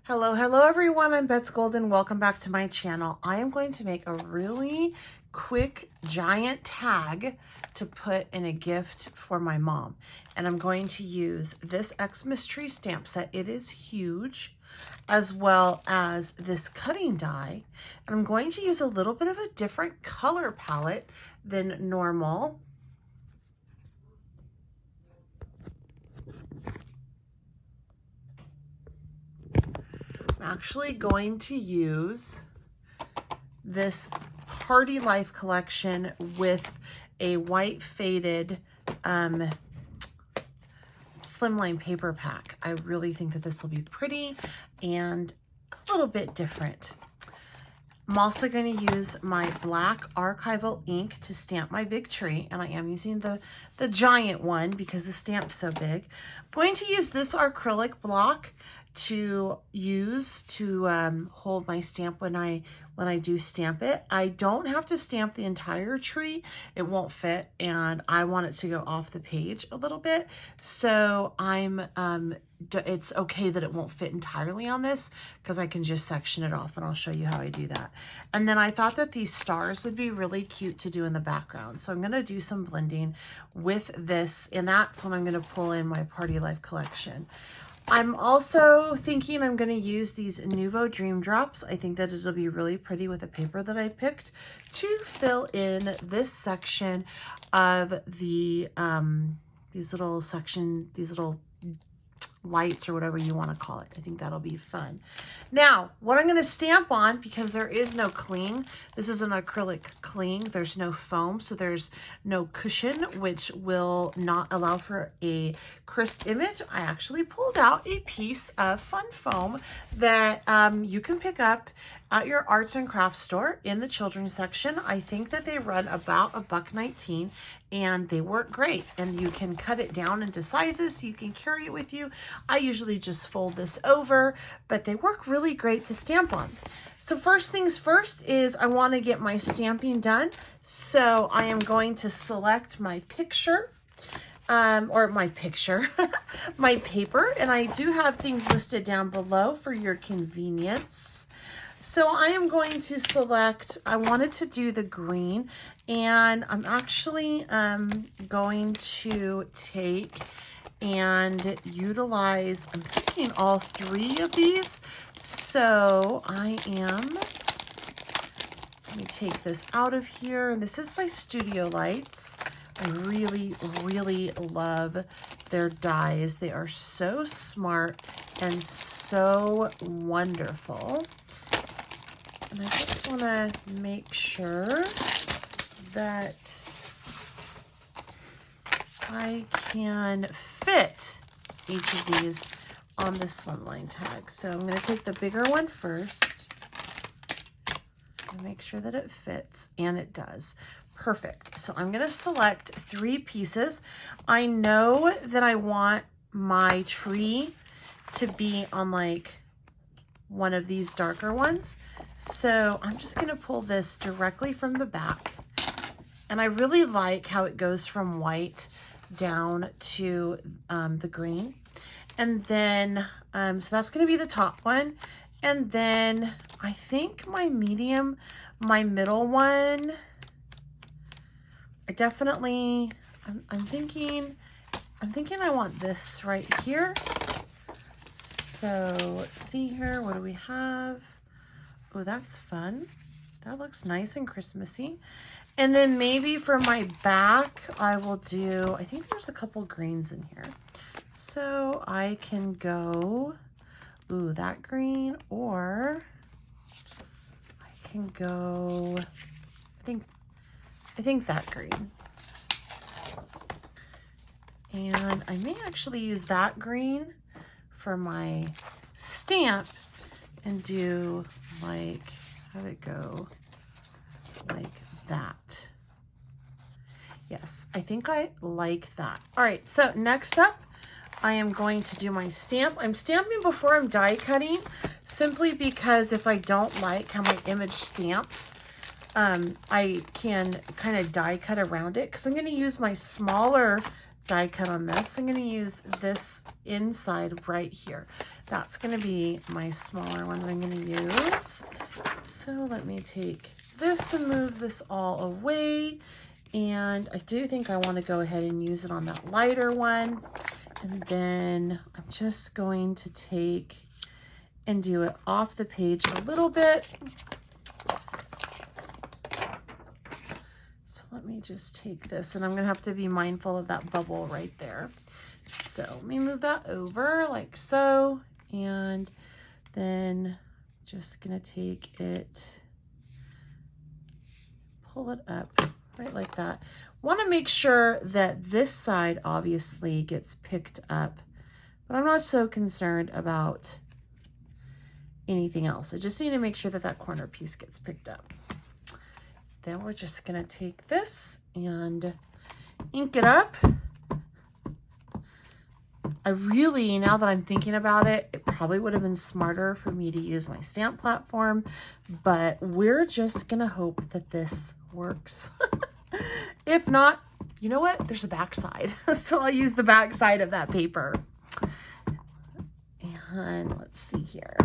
Hello everyone, I'm Bets Golden. Welcome back to my channel. I am going to make a really quick giant tag to put in a gift for my mom. And I'm going to use this XMAS tree stamp set. It is huge, as well as this cutting die. And I'm going to use a little bit of a different color palette than normal. Actually going to use this Party Life collection with a white faded Slimline paper pack. I really think that this will be pretty and a little bit different. I'm also going to use my black Archival ink to stamp my big tree, and I am using the giant one because the stamp's so big. I'm going to use this acrylic block to use to hold my stamp when I do stamp it. I don't have to stamp the entire tree. It won't fit, and I want it to go off the page a little bit. So it's okay that it won't fit entirely on this because I can just section it off, and I'll show you how I do that. And then I thought that these stars would be really cute to do in the background. So I'm gonna do some blending with this, and that's when I'm gonna pull in my Party Life collection. I'm also thinking I'm going to use these Nuvo Dream Drops. I think that it'll be really pretty with the paper that I picked to fill in this section of the, these little lights or whatever you want to call it. I think that'll be fun. Now, what I'm going to stamp on, because there is no cling, this is an acrylic cling, there's no foam, so there's no cushion, which will not allow for a crisp image. I actually pulled out a piece of fun foam that you can pick up at your arts and crafts store in the children's section. I think that they run about $1.19, and they work great, and you can cut it down into sizes so you can carry it with you. I usually just fold this over, but they work really great to stamp on. So first things first is I want to get my stamping done. So I am going to select my picture, my paper, and I do have things listed down below for your convenience. So I am going to select, I wanted to do the green, and I'm actually going to take and utilize, I'm thinking all three of these. So let me take this out of here. And this is my Studio Lights. I really, really love their dies. They are so smart and so wonderful. And I just want to make sure that I can fit each of these on the Slimline tag. So I'm going to take the bigger one first and make sure that it fits, and it does. Perfect. So I'm going to select 3 pieces. I know that I want my tree to be on like one of these darker ones. So I'm just going to pull this directly from the back. And I really like how it goes from white down to the green. And then, so that's going to be the top one. And then I think my middle one, I'm thinking I want this right here. So let's see here. What do we have? Oh, that's fun. That looks nice and Christmassy. And then maybe for my back, I will do, I think there's a couple greens in here. So I can go, ooh, that green, or I can go, I think that green. And I may actually use that green for my stamp and do like, have it go like that. Yes, I think I like that. All right, so next up, I am going to do my stamp. I'm stamping before I'm die cutting, simply because if I don't like how my image stamps, I can kind of die cut around it, because I'm going to use my smaller die cut on this. I'm going to use this inside right here. That's going to be my smaller one that I'm going to use. So let me take this and move this all away. And I do think I want to go ahead and use it on that lighter one. And then I'm just going to take and do it off the page a little bit. So let me just take this, and I'm going to have to be mindful of that bubble right there. So let me move that over like so, and then just going to take it, pull it up right like that. Want to make sure that this side obviously gets picked up, but I'm not so concerned about anything else. I just need to make sure that that corner piece gets picked up. Then we're just going to take this and ink it up. I really, now that I'm thinking about it, it probably would have been smarter for me to use my stamp platform, but we're just going to hope that this works. If not, you know what? There's a back side. So I'll use the back side of that paper. And let's see here.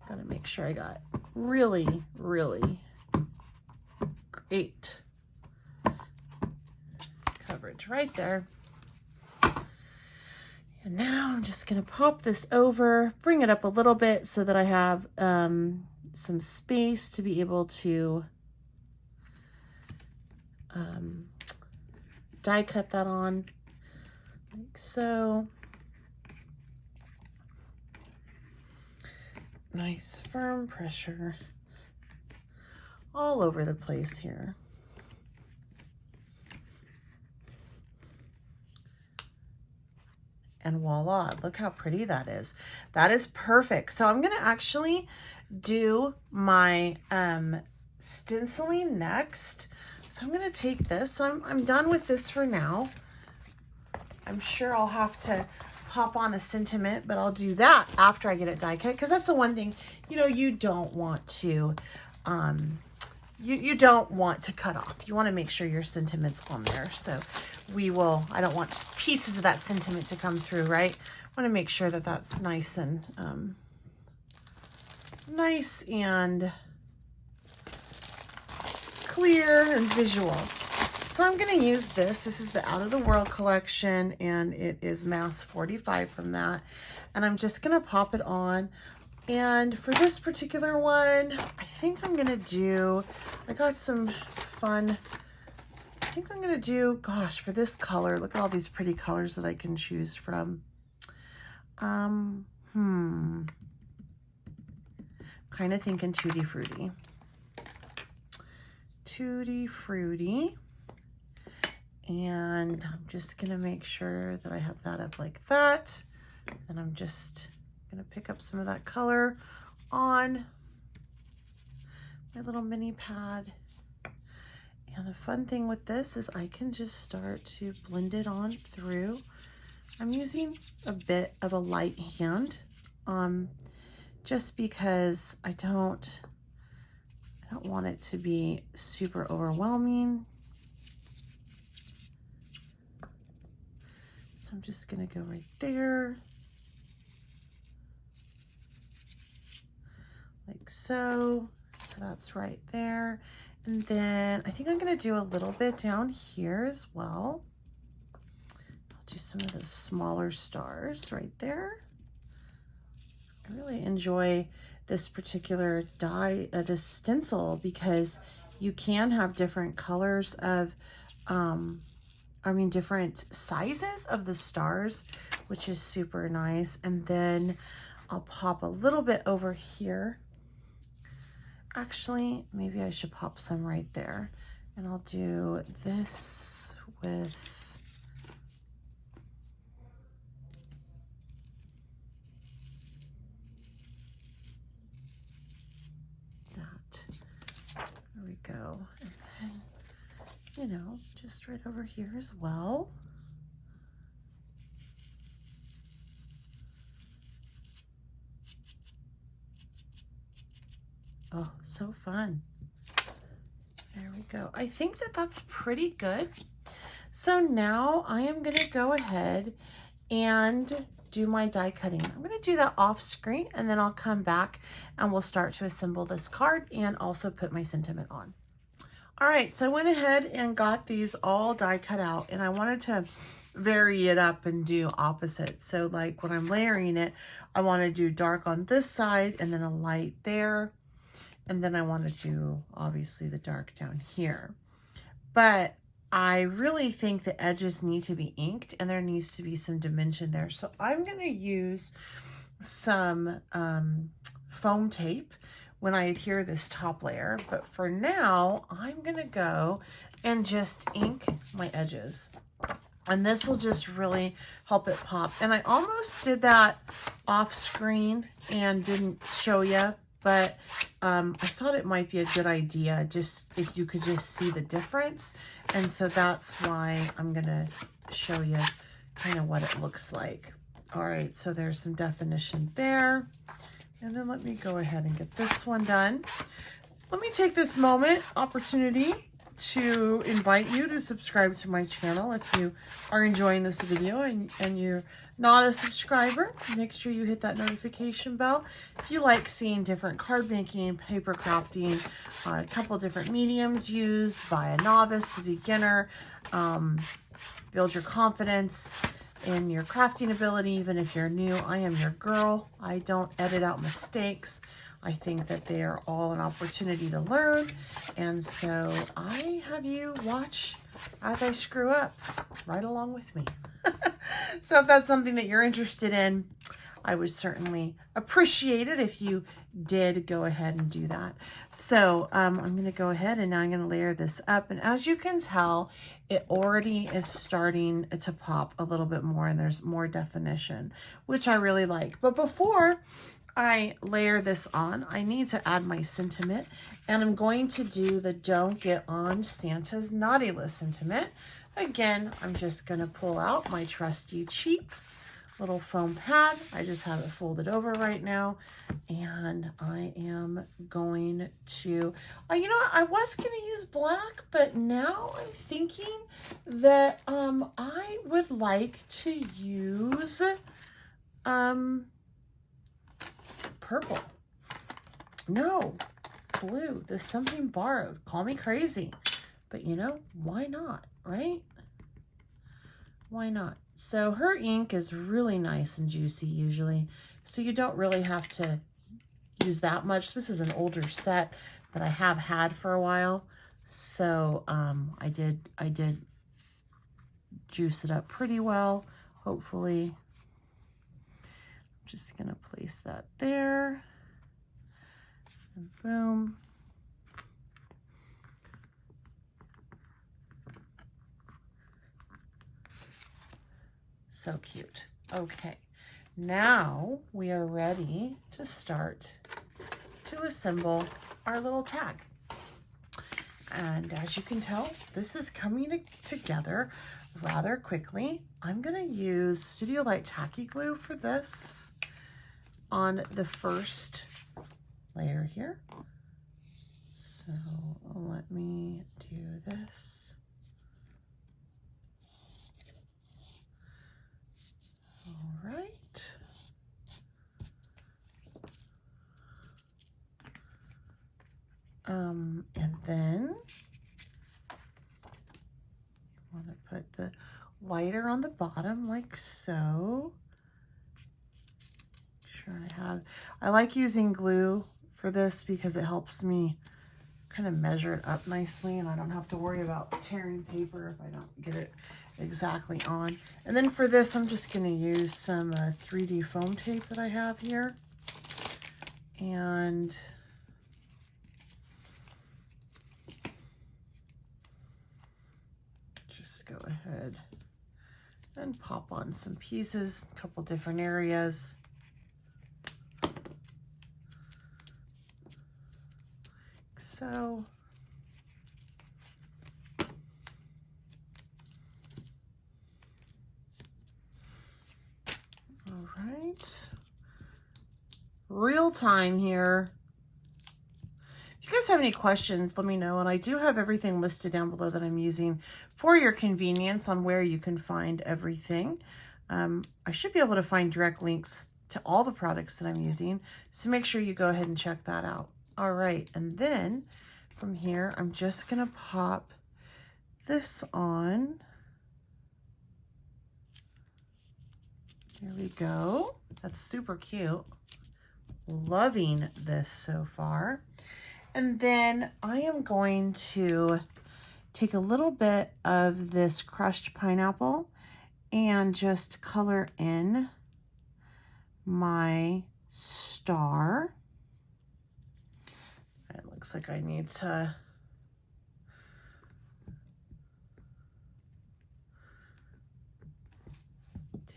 Gotta make sure I got really, really great coverage right there. And now I'm just gonna pop this over, bring it up a little bit so that I have some space to be able to die cut that on like so. Nice firm pressure all over the place here. And voila, look how pretty that is. That is perfect. So I'm going to actually do my stenciling next. So I'm going to take this. I'm done with this for now. I'm sure I'll have to pop on a sentiment, but I'll do that after I get it die cut, because that's the one thing, you know, you don't want to you don't want to cut off. You want to make sure your sentiment's on there. So I don't want just pieces of that sentiment to come through, right? I want to make sure that that's nice and clear and visual. So I'm going to use this. This is the Out of the World collection, and it is mass 45 from that. And I'm just going to pop it on. And for this particular one, I think I'm going to do, I got some fun, I think I'm going to do, gosh, for this color, look at all these pretty colors that I can choose from. Kind of thinking Tutti Frutti. Tutti Frutti. And I'm just going to make sure that I have that up like that. And I'm just going to pick up some of that color on my little mini pad. And the fun thing with this is I can just start to blend it on through. I'm using a bit of a light hand, just because I don't want it to be super overwhelming. So I'm just going to go right there, like so. So that's right there. And then I think I'm going to do a little bit down here as well. I'll do some of the smaller stars right there. I really enjoy this particular die, this stencil, because you can have different colors of, different sizes of the stars, which is super nice. And then I'll pop a little bit over here. Actually, maybe I should pop some right there. And I'll do this with that. There we go. And then, you know, just right over here as well. Oh, so fun. There we go. I think that that's pretty good. So now I am going to go ahead and do my die cutting. I'm going to do that off screen, and then I'll come back and we'll start to assemble this card and also put my sentiment on. All right, so I went ahead and got these all die cut out, and I wanted to vary it up and do opposite. So like when I'm layering it, I want to do dark on this side and then a light there. And then I want to do obviously the dark down here. But I really think the edges need to be inked and there needs to be some dimension there. So I'm going to use some foam tape when I adhere this top layer. But for now, I'm going to go and just ink my edges. And this will just really help it pop. And I almost did that off screen and didn't show you, but I thought it might be a good idea just if you could just see the difference. And so that's why I'm gonna show you kind of what it looks like. All right, so there's some definition there. And then let me go ahead and get this one done. Let me take this opportunity to invite you to subscribe to my channel. If you are enjoying this video and you're not a subscriber, make sure you hit that notification bell. If you like seeing different card making, paper crafting, a couple different mediums used by a novice, a beginner, build your confidence in your crafting ability. Even if you're new, I am your girl. I don't edit out mistakes. I think that they are all an opportunity to learn. And so I have you watch as I screw up right along with me. So if that's something that you're interested in, I would certainly appreciate it if you did go ahead and do that. So I'm going to go ahead and now I'm going to layer this up. And as you can tell, it already is starting to pop a little bit more and there's more definition, which I really like. But before I layer this on, I need to add my sentiment, and I'm going to do the Don't Get on Santa's Naughty List sentiment. Again, I'm just going to pull out my trusty cheap little foam pad. I just have it folded over right now, and I am going to, you know what, I was going to use black, but now I'm thinking that I would like to use purple. No, blue. There's something borrowed. Call me crazy. But you know, why not, right? Why not? So her ink is really nice and juicy usually. So you don't really have to use that much. This is an older set that I have had for a while. So I did juice it up pretty well, hopefully. Just gonna place that there, and boom. So cute. Okay, now we are ready to start to assemble our little tag. And as you can tell, this is coming together rather quickly. I'm gonna use Studio Light Tacky Glue for this on the first layer here. So let me do this. All right. And then you want to put the lighter on the bottom like so. I like using glue for this because it helps me kind of measure it up nicely and I don't have to worry about tearing paper if I don't get it exactly on. And then for this, I'm just going to use some 3D foam tape that I have here. And just go ahead and pop on some pieces, a couple different areas. So, all right, real time here. If you you guys have any questions, let me know. And I do have everything listed down below that I'm using for your convenience on where you can find everything. I should be able to find direct links to all the products that I'm using, so make sure you go ahead and check that out. All right, and then from here, I'm just gonna pop this on. There we go. That's super cute. Loving this so far. And then I am going to take a little bit of this crushed pineapple and just color in my star. It looks like I need to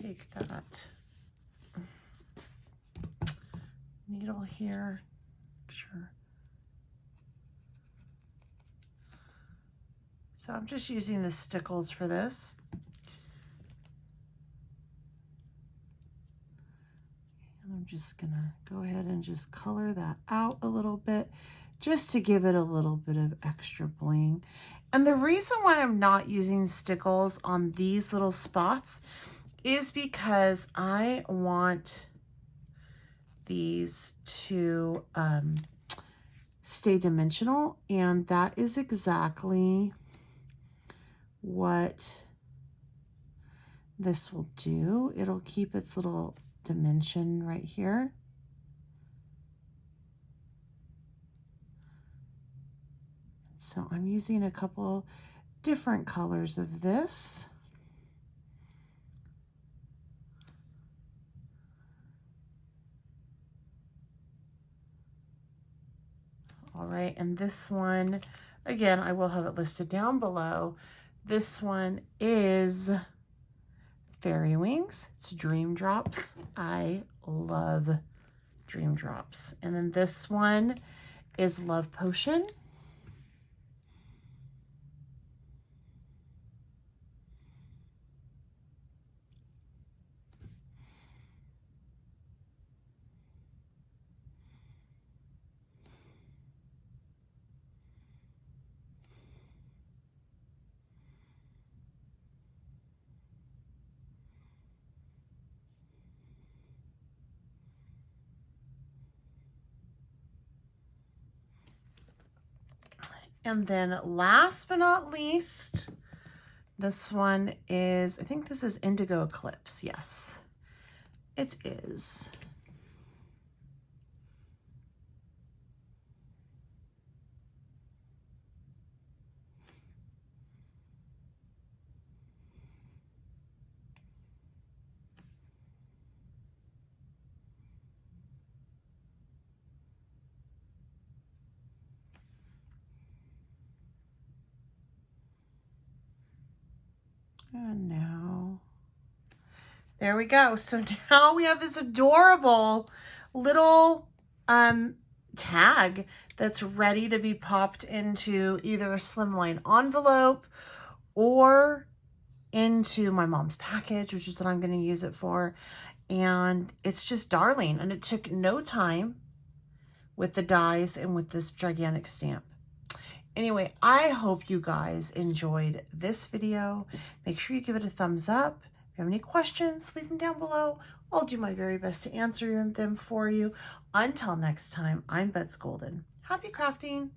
take that needle here. Sure. So I'm just using the Stickles for this. And I'm just gonna go ahead and just color that out a little bit, just to give it a little bit of extra bling. And the reason why I'm not using Stickles on these little spots is because I want these to stay dimensional, and that is exactly what this will do. It'll keep its little dimension right here. So I'm using a couple different colors of this. All right, and this one, again, I will have it listed down below. This one is Fairy Wings. It's Dream Drops. I love Dream Drops. And then this one is Love Potion. And then last but not least, this one is, I think this is Indigo Eclipse. Yes, it is. And now, there we go. So now we have this adorable little tag that's ready to be popped into either a Slimline envelope or into my mom's package, which is what I'm going to use it for. And it's just darling. And it took no time with the dies and with this gigantic stamp. Anyway, I hope you guys enjoyed this video. Make sure you give it a thumbs up. If you have any questions, leave them down below. I'll do my very best to answer them for you. Until next time, I'm Betsy Golden. Happy crafting!